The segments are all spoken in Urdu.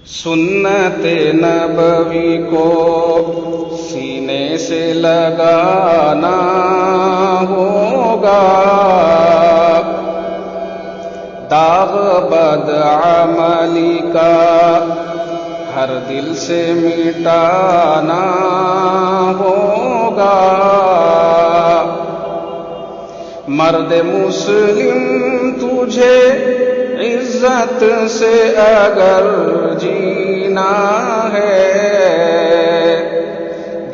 سنت نبوی کو سینے سے لگانا ہوگا، داغ بد عملی کا ہر دل سے مٹانا ہوگا۔ مرد مسلم تجھے عزت سے اگر جینا ہے،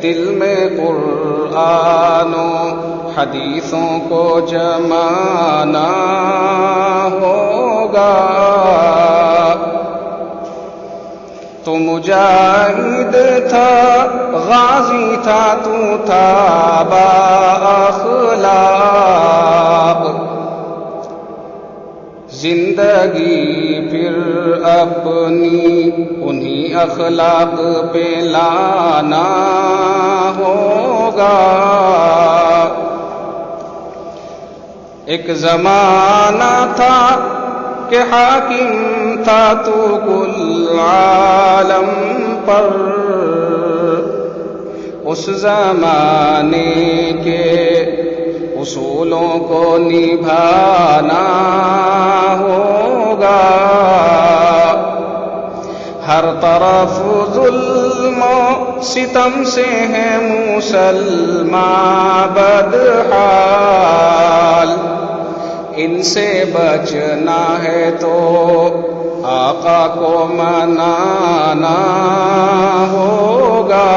دل میں قرآن و حدیثوں کو جمانا ہوگا۔ تو مجاہد تھا، غازی تھا، تو تھا با اخلاق، زندگی پھر اپنی انہی اخلاق پہ لانا ہوگا۔ ایک زمانہ تھا کہ حاکم تھا تو کل عالم پر، اس زمانے کے اصولوں کو نبھانا ہوگا۔ ہر طرف ظلم و ستم سے ہے مسلمان بدحال، ان سے بچنا ہے تو آقا کو منانا ہوگا۔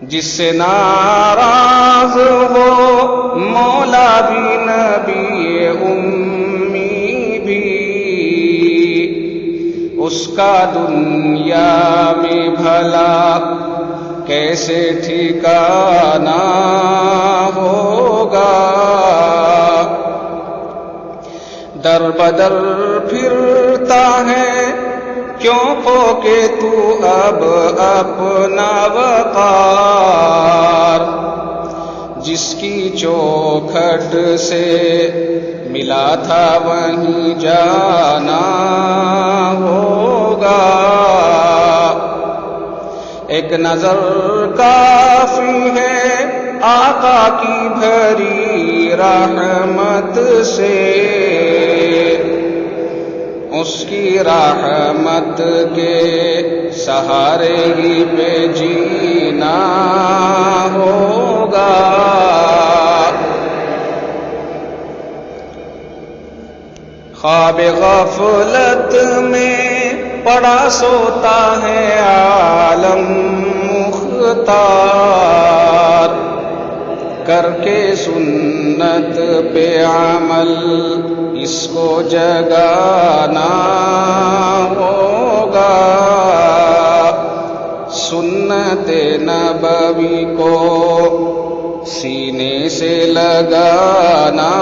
جس سے ناراض ہو مولا بھی نبی امی بھی، اس کا دنیا میں بھلا کیسے ٹھکانا ہوگا۔ در بدر پھرتا ہے کیوں کھو کے تو اب اپنا وقار، جس کی چوکھٹ سے ملا تھا وہیں جانا ہوگا۔ ایک نظر کافی ہے آقا کی بھری رحمت سے، اس کی رحمت کے سہارے ہی پہ جینا ہوگا۔ خواب غفلت میں پڑا سوتا ہے عالم مختار، کر کے سنت پہ عمل اس کو جگانا ہوگا۔ سنت نبوی کو سینے سے لگانا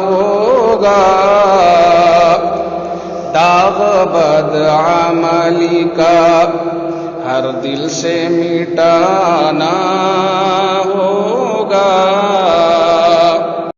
ہوگا، داغ بد عملی کا ہر دل سے مٹانا